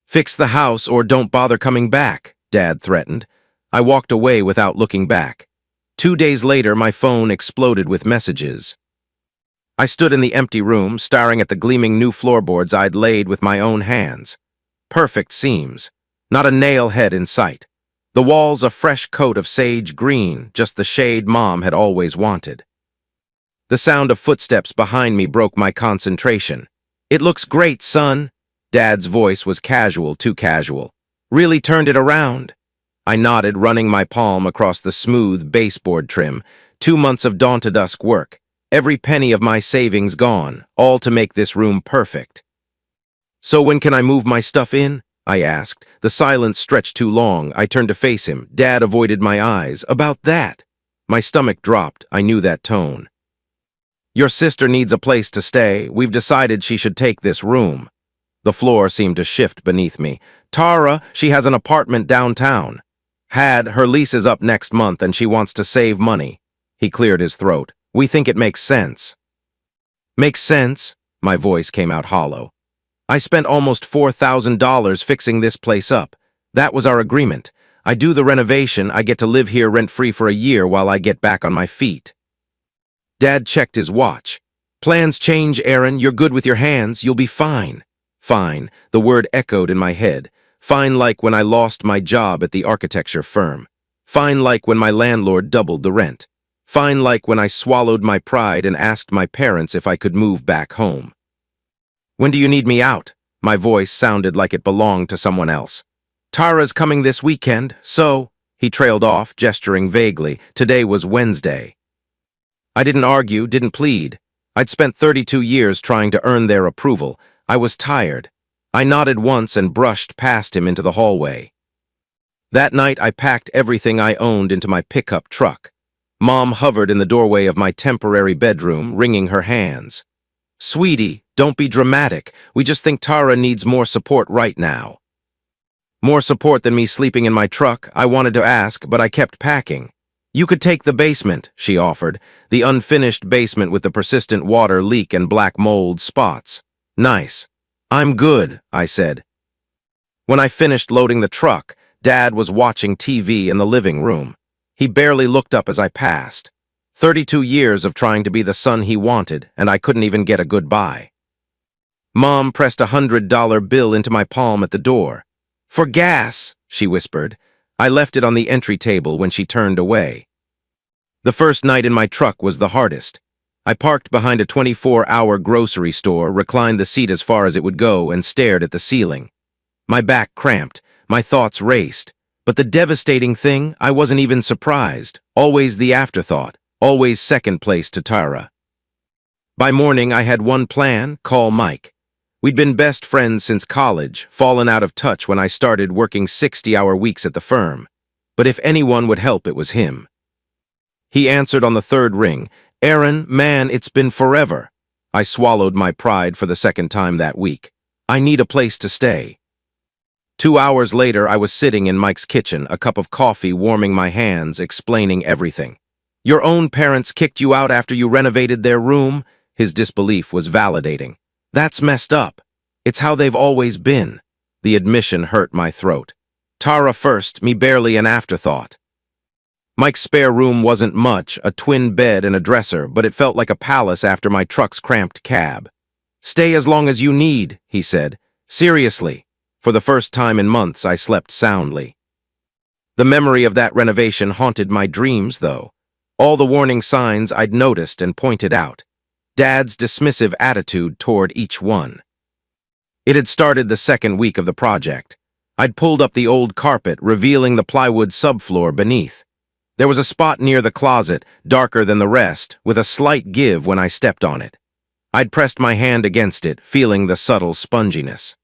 "Fix the house or don't bother coming back," Dad threatened. I walked away without looking back. 2 days later, my phone exploded with messages. I stood in the empty room, staring at the gleaming new floorboards I'd laid with my own hands. Perfect seams. Not a nail head in sight. The walls a fresh coat of sage green, just the shade Mom had always wanted. The sound of footsteps behind me broke my concentration. "It looks great, son." Dad's voice was casual, too casual. "Really turned it around." I nodded, running my palm across the smooth baseboard trim. 2 months of dawn-to-dusk work. Every penny of my savings gone, all to make this room perfect. "So when can I move my stuff in?" I asked. The silence stretched too long. I turned to face him. Dad avoided my eyes. "About that." My stomach dropped. I knew that tone. "Your sister needs a place to stay. We've decided she should take this room." The floor seemed to shift beneath me. "Tara, she has an apartment downtown. Her lease is up next month and she wants to save money." He cleared his throat. "We think it makes sense." "Makes sense?" My voice came out hollow. "I spent almost $4,000 fixing this place up. That was our agreement. I do the renovation, I get to live here rent-free for a year while I get back on my feet." Dad checked his watch. "Plans change, Aaron. You're good with your hands. You'll be fine." Fine. The word echoed in my head. Fine like when I lost my job at the architecture firm. Fine like when my landlord doubled the rent. Fine like when I swallowed my pride and asked my parents if I could move back home. "When do you need me out?" My voice sounded like it belonged to someone else. "Tara's coming this weekend, so..." He trailed off, gesturing vaguely. Today was Wednesday. I didn't argue, didn't plead. I'd spent 32 years trying to earn their approval. I was tired. I nodded once and brushed past him into the hallway. That night, I packed everything I owned into my pickup truck. Mom hovered in the doorway of my temporary bedroom, wringing her hands. "Sweetie, don't be dramatic. We just think Tara needs more support right now." More support than me sleeping in my truck, I wanted to ask, but I kept packing. "You could take the basement," she offered, the unfinished basement with the persistent water leak and black mold spots. "Nice." "I'm good," I said. When I finished loading the truck, Dad was watching TV in the living room. He barely looked up as I passed. 32 years of trying to be the son he wanted, and I couldn't even get a goodbye. Mom pressed a $100 bill into my palm at the door. "For gas," she whispered. I left it on the entry table when she turned away. The first night in my truck was the hardest. I parked behind a 24-hour grocery store, reclined the seat as far as it would go, and stared at the ceiling. My back cramped, my thoughts raced. But the devastating thing, I wasn't even surprised. Always the afterthought, always second place to Tara. By morning, I had one plan: call Mike. We'd been best friends since college, fallen out of touch when I started working 60-hour weeks at the firm. But if anyone would help, it was him. He answered on the third ring. "Aaron, man, it's been forever." I swallowed my pride for the second time that week. "I need a place to stay." 2 hours later, I was sitting in Mike's kitchen, a cup of coffee warming my hands, explaining everything. "Your own parents kicked you out after you renovated their room?" His disbelief was validating. "That's messed up. It's how they've always been." The admission hurt my throat. Tara first, me barely an afterthought. Mike's spare room wasn't much, a twin bed and a dresser, but it felt like a palace after my truck's cramped cab. "Stay as long as you need," he said. "Seriously." For the first time in months, I slept soundly. The memory of that renovation haunted my dreams, though. All the warning signs I'd noticed and pointed out. Dad's dismissive attitude toward each one. It had started the second week of the project. I'd pulled up the old carpet, revealing the plywood subfloor beneath. There was a spot near the closet, darker than the rest, with a slight give when I stepped on it. I'd pressed my hand against it, feeling the subtle sponginess.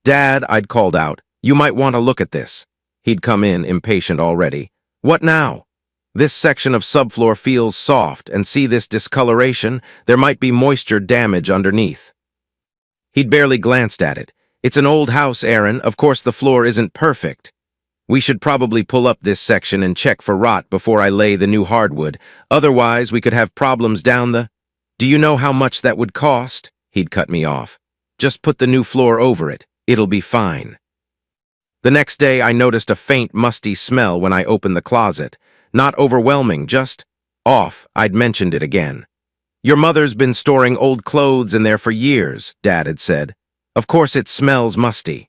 "Dad," I'd called out, "you might want to look at this." He'd come in, impatient already. "What now?" "This section of subfloor feels soft, and see this discoloration? There might be moisture damage underneath." He'd barely glanced at it. "It's an old house, Aaron. Of course the floor isn't perfect. We should probably pull up this section and check for rot before I lay the new hardwood. Otherwise, we could have problems down the..." "Do you know how much that would cost?" He'd cut me off. "Just put the new floor over it. It'll be fine. The next day, I noticed a faint, musty smell when I opened the closet. Not overwhelming, just off. I'd mentioned it again. Your mother's been storing old clothes in there for years, Dad had said. Of course it smells musty.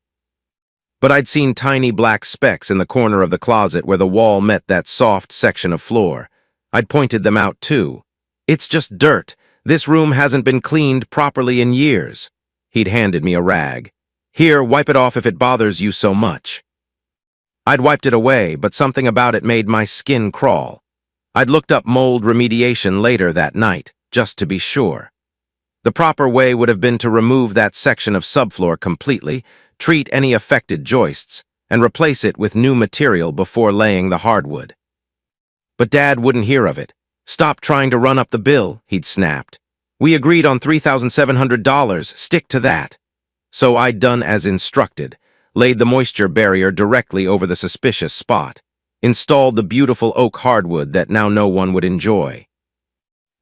But I'd seen tiny black specks in the corner of the closet where the wall met that soft section of floor. I'd pointed them out too. It's just dirt. This room hasn't been cleaned properly in years. He'd handed me a rag. Here, wipe it off if it bothers you so much. I'd wiped it away, but something about it made my skin crawl. I'd looked up mold remediation later that night, just to be sure. The proper way would have been to remove that section of subfloor completely, treat any affected joists, and replace it with new material before laying the hardwood. But Dad wouldn't hear of it. Stop trying to run up the bill, he'd snapped. We agreed on $3,700, stick to that. So I'd done as instructed, laid the moisture barrier directly over the suspicious spot, installed the beautiful oak hardwood that now no one would enjoy.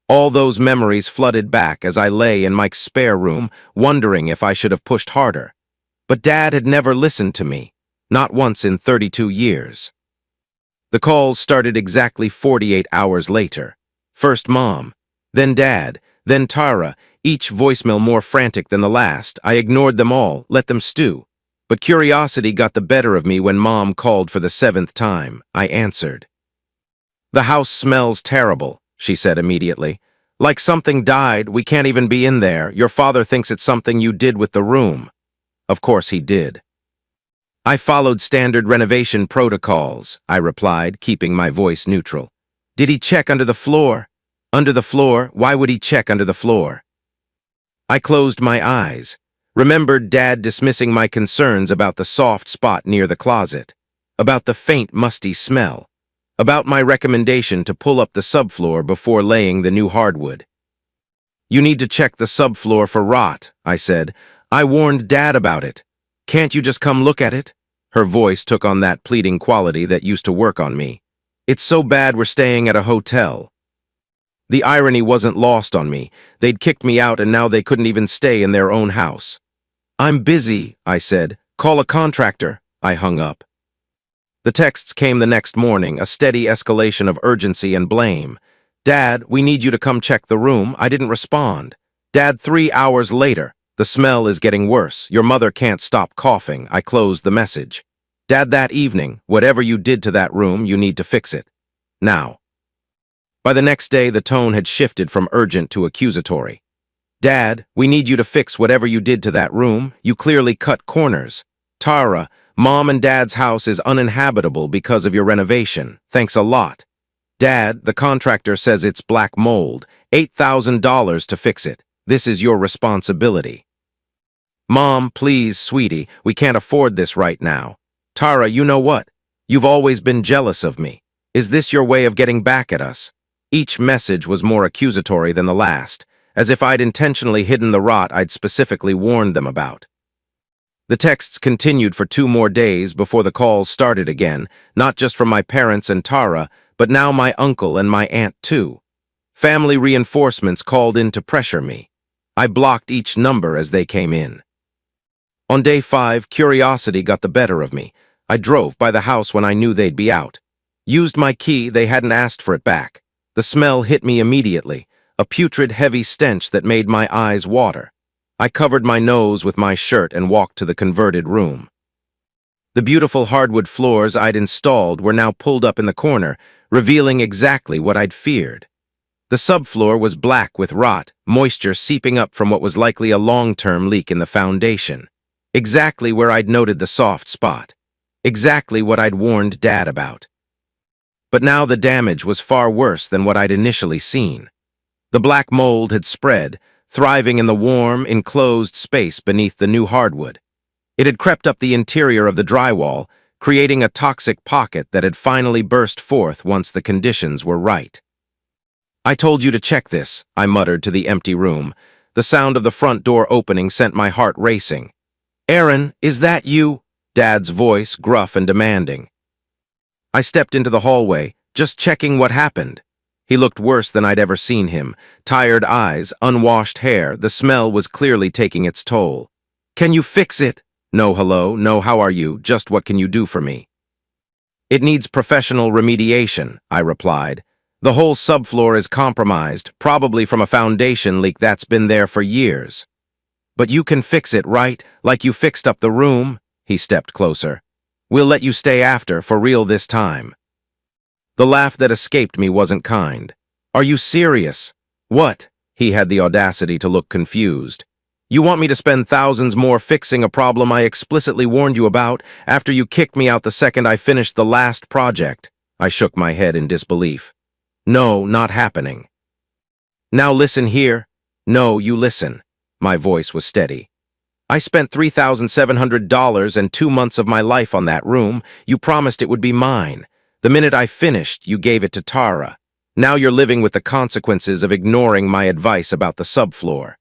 All those memories flooded back as I lay in Mike's spare room, wondering if I should have pushed harder. But Dad had never listened to me, not once in 32 years. The calls started exactly 48 hours later. First Mom, then Dad, then Tara, each voicemail more frantic than the last. I ignored them all, let them stew. But curiosity got the better of me when Mom called for the 7th time. I answered. The house smells terrible, she said immediately. Like something died, we can't even be in there. Your father thinks it's something you did with the room. Of course he did. I followed standard renovation protocols, I replied, keeping my voice neutral. Did he check under the floor? Under the floor? Why would he check under the floor? I closed my eyes, remembered Dad dismissing my concerns about the soft spot near the closet, about the faint, musty smell, about my recommendation to pull up the subfloor before laying the new hardwood. You need to check the subfloor for rot, I said. I warned Dad about it. Can't you just come look at it? Her voice took on that pleading quality that used to work on me. It's so bad we're staying at a hotel. The irony wasn't lost on me. They'd kicked me out and now they couldn't even stay in their own house. I'm busy, I said. Call a contractor. I hung up. The texts came the next morning, a steady escalation of urgency and blame. Dad, we need you to come check the room. I didn't respond. Dad, 3 hours later. The smell is getting worse. Your mother can't stop coughing. I closed the message. Dad, that evening, whatever you did to that room, you need to fix it. Now. By the next day, the tone had shifted from urgent to accusatory. Dad, we need you to fix whatever you did to that room. You clearly cut corners. Tara, Mom and Dad's house is uninhabitable because of your renovation. Thanks a lot. Dad, the contractor says it's black mold. $8,000 to fix it. This is your responsibility. Mom, please, sweetie, we can't afford this right now. Tara, you know what? You've always been jealous of me. Is this your way of getting back at us? Each message was more accusatory than the last, as if I'd intentionally hidden the rot I'd specifically warned them about. The texts continued for 2 more days before the calls started again, not just from my parents and Tara, but now my uncle and my aunt too. Family reinforcements called in to pressure me. I blocked each number as they came in. On day 5, curiosity got the better of me. I drove by the house when I knew they'd be out. Used my key, they hadn't asked for it back. The smell hit me immediately, a putrid, heavy stench that made my eyes water. I covered my nose with my shirt and walked to the converted room. The beautiful hardwood floors I'd installed were now pulled up in the corner, revealing exactly what I'd feared. The subfloor was black with rot, moisture seeping up from what was likely a long-term leak in the foundation. Exactly where I'd noted the soft spot. Exactly what I'd warned Dad about. But now the damage was far worse than what I'd initially seen. The black mold had spread, thriving in the warm, enclosed space beneath the new hardwood. It had crept up the interior of the drywall, creating a toxic pocket that had finally burst forth once the conditions were right. I told you to check this, I muttered to the empty room. The sound of the front door opening sent my heart racing. Aaron, is that you? Dad's voice, gruff and demanding. I stepped into the hallway, just checking what happened. He looked worse than I'd ever seen him. Tired eyes, unwashed hair, the smell was clearly taking its toll. Can you fix it? No hello, no how are you, just what can you do for me? It needs professional remediation, I replied. The whole subfloor is compromised, probably from a foundation leak that's been there for years. But you can fix it, right? Like you fixed up the room? He stepped closer. We'll let you stay after, for real this time. The laugh that escaped me wasn't kind. Are you serious? What? He had the audacity to look confused. You want me to spend thousands more fixing a problem I explicitly warned you about after you kicked me out the second I finished the last project? I shook my head in disbelief. No, not happening. Now listen here. No, you listen. My voice was steady. I spent $3,700 and 2 months of my life on that room. You promised it would be mine. The minute I finished, you gave it to Tara. Now you're living with the consequences of ignoring my advice about the subfloor.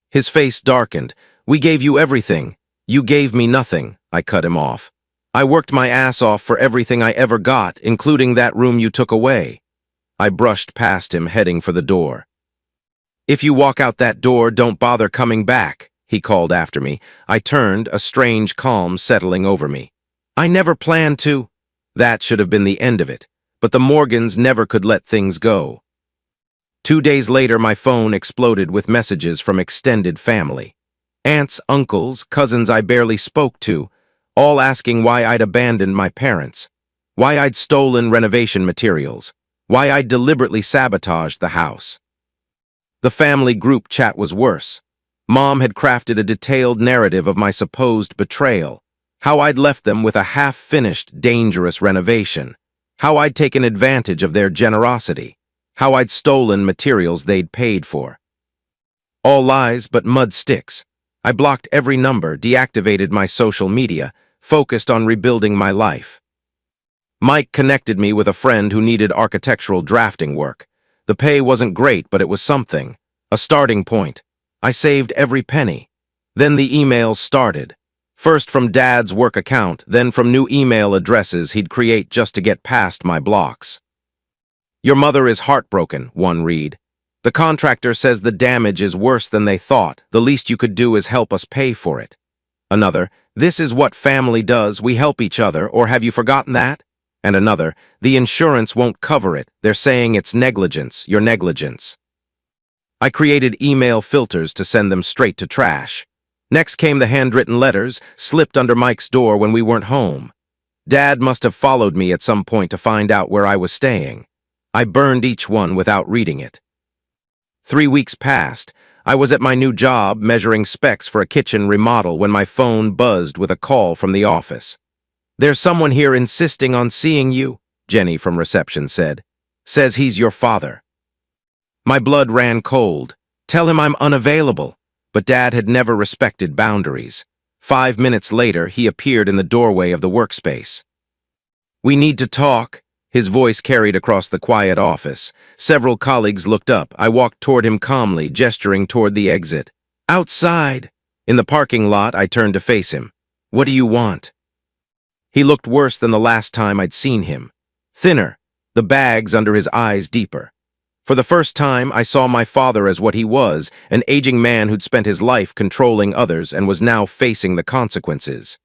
His face darkened. We gave you everything. You gave me nothing. I cut him off. I worked my ass off for everything I ever got, including that room you took away. I brushed past him, heading for the door. If you walk out that door, don't bother coming back, he called after me. I turned, a strange calm settling over me. I never planned to. That should have been the end of it, but the Morgans never could let things go. 2 days later, my phone exploded with messages from extended family. Aunts, uncles, cousins I barely spoke to, all asking why I'd abandoned my parents, why I'd stolen renovation materials, why I'd deliberately sabotaged the house. The family group chat was worse. Mom had crafted a detailed narrative of my supposed betrayal, how I'd left them with a half-finished, dangerous renovation, how I'd taken advantage of their generosity, how I'd stolen materials they'd paid for. All lies but mud sticks. I blocked every number, deactivated my social media, focused on rebuilding my life. Mike connected me with a friend who needed architectural drafting work. The pay wasn't great, but it was something, a starting point. I saved every penny. Then the emails started. First from Dad's work account, then from new email addresses he'd create just to get past my blocks. Your mother is heartbroken, one read. The contractor says the damage is worse than they thought. The least you could do is help us pay for it. Another, this is what family does. We help each other, or have you forgotten that? And another, the insurance won't cover it. They're saying it's negligence, your negligence. I created email filters to send them straight to trash. Next came the handwritten letters, slipped under Mike's door when we weren't home. Dad must have followed me at some point to find out where I was staying. I burned each one without reading it. 3 weeks passed. I was at my new job measuring specs for a kitchen remodel when my phone buzzed with a call from the office. There's someone here insisting on seeing you, Jenny from reception said. Says he's your father. My blood ran cold. Tell him I'm unavailable. But Dad had never respected boundaries. 5 minutes later, he appeared in the doorway of the workspace. We need to talk. His voice carried across the quiet office. Several colleagues looked up. I walked toward him calmly, gesturing toward the exit. Outside! In the parking lot, I turned to face him. What do you want? He looked worse than the last time I'd seen him. Thinner, the bags under his eyes deeper. For the first time, I saw my father as what he was, an aging man who'd spent his life controlling others and was now facing the consequences.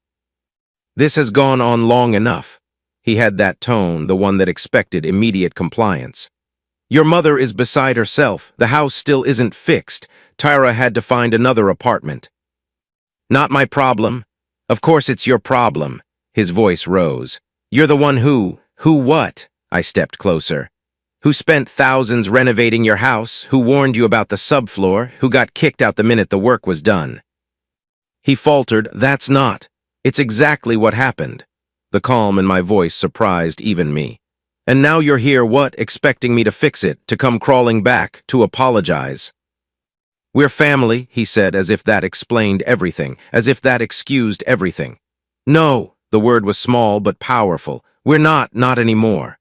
This has gone on long enough. He had that tone, the one that expected immediate compliance. Your mother is beside herself. The house still isn't fixed. Tyra had to find another apartment. Not my problem. Of course it's your problem. His voice rose. You're the one who what? I stepped closer. Who spent thousands renovating your house, who warned you about the subfloor, who got kicked out the minute the work was done. He faltered, that's not. It's exactly what happened. The calm in my voice surprised even me. And now you're here, what, expecting me to fix it, to come crawling back, to apologize. We're family, he said, as if that explained everything, as if that excused everything. No, the word was small but powerful. We're not anymore.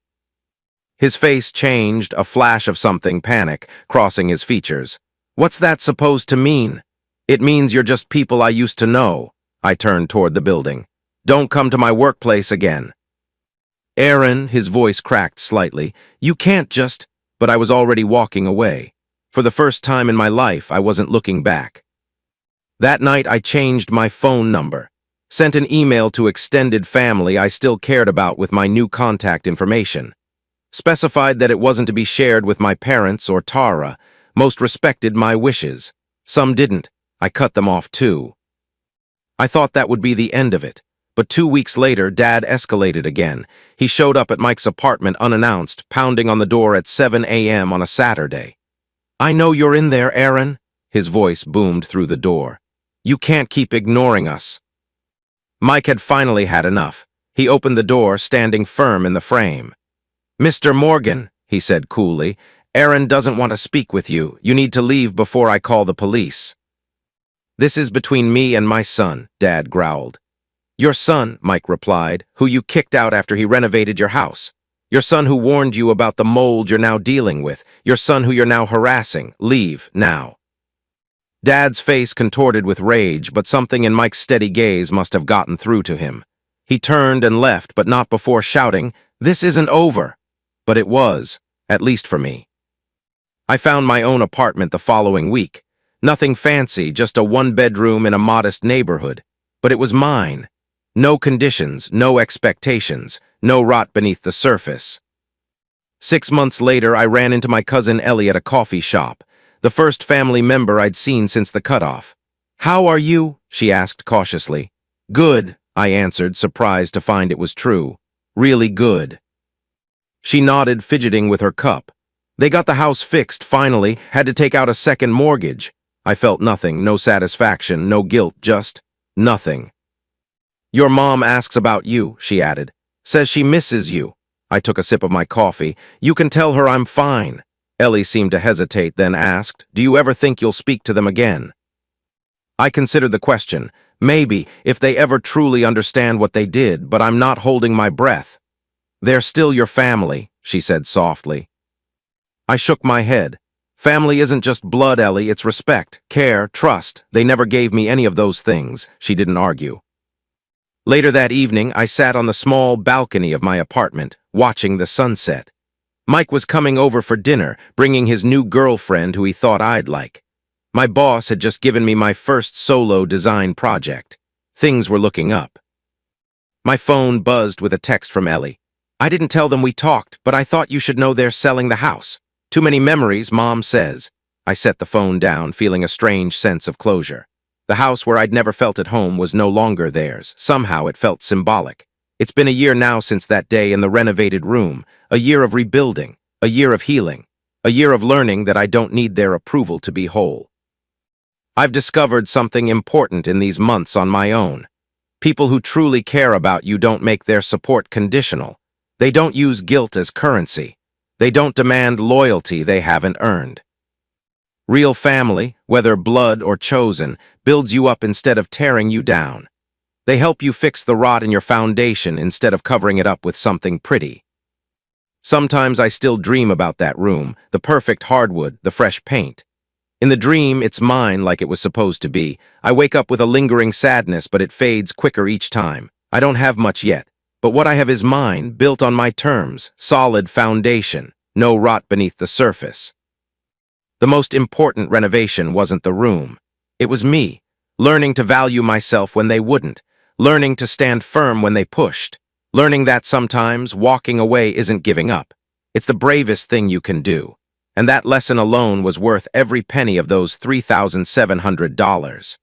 His face changed, a flash of something, panic, crossing his features. What's that supposed to mean? It means you're just people I used to know. I turned toward the building. Don't come to my workplace again. Aaron, his voice cracked slightly. You can't just... But I was already walking away. For the first time in my life, I wasn't looking back. That night, I changed my phone number, sent an email to extended family I still cared about with my new contact information, specified that it wasn't to be shared with my parents or Tara. Most respected my wishes. Some didn't. I cut them off too. I thought that would be the end of it. But 2 weeks later, Dad escalated again. He showed up at Mike's apartment unannounced, pounding on the door at 7 a.m. on a Saturday. "I know you're in there, Aaron," his voice boomed through the door. "You can't keep ignoring us." Mike had finally had enough. He opened the door, standing firm in the frame. "Mr. Morgan," he said coolly, "Aaron doesn't want to speak with you. You need to leave before I call the police." "This is between me and my son," Dad growled. "Your son," Mike replied, "who you kicked out after he renovated your house. Your son who warned you about the mold you're now dealing with. Your son who you're now harassing. Leave, now." Dad's face contorted with rage, but something in Mike's steady gaze must have gotten through to him. He turned and left, but not before shouting, "This isn't over." But it was, at least for me. I found my own apartment the following week. Nothing fancy, just a one-bedroom in a modest neighborhood. But it was mine. No conditions, no expectations, no rot beneath the surface. 6 months later, I ran into my cousin Ellie at a coffee shop, the first family member I'd seen since the cutoff. "How are you?" she asked cautiously. "Good," I answered, surprised to find it was true. "Really good." She nodded, fidgeting with her cup. "They got the house fixed, finally, had to take out a second mortgage." I felt nothing, no satisfaction, no guilt, just nothing. "Your mom asks about you," she added. "Says she misses you." I took a sip of my coffee. "You can tell her I'm fine." Ellie seemed to hesitate, then asked, "Do you ever think you'll speak to them again?" I considered the question. Maybe, if they ever truly understand what they did, but I'm not holding my breath. "They're still your family," she said softly. I shook my head. "Family isn't just blood, Ellie, it's respect, care, trust. They never gave me any of those things." She didn't argue. Later that evening, I sat on the small balcony of my apartment, watching the sunset. Mike was coming over for dinner, bringing his new girlfriend who he thought I'd like. My boss had just given me my first solo design project. Things were looking up. My phone buzzed with a text from Ellie. "I didn't tell them we talked, but I thought you should know they're selling the house. Too many memories, Mom says." I set the phone down, feeling a strange sense of closure. The house where I'd never felt at home was no longer theirs. Somehow it felt symbolic. It's been a year now since that day in the renovated room, a year of rebuilding, a year of healing, a year of learning that I don't need their approval to be whole. I've discovered something important in these months on my own. People who truly care about you don't make their support conditional. They don't use guilt as currency. They don't demand loyalty they haven't earned. Real family, whether blood or chosen, builds you up instead of tearing you down. They help you fix the rot in your foundation instead of covering it up with something pretty. Sometimes I still dream about that room, the perfect hardwood, the fresh paint. In the dream, it's mine like it was supposed to be. I wake up with a lingering sadness, but it fades quicker each time. I don't have much yet, but what I have is mine, built on my terms, solid foundation, no rot beneath the surface. The most important renovation wasn't the room. It was me, learning to value myself when they wouldn't, learning to stand firm when they pushed, learning that sometimes walking away isn't giving up. It's the bravest thing you can do. And that lesson alone was worth every penny of those $3,700.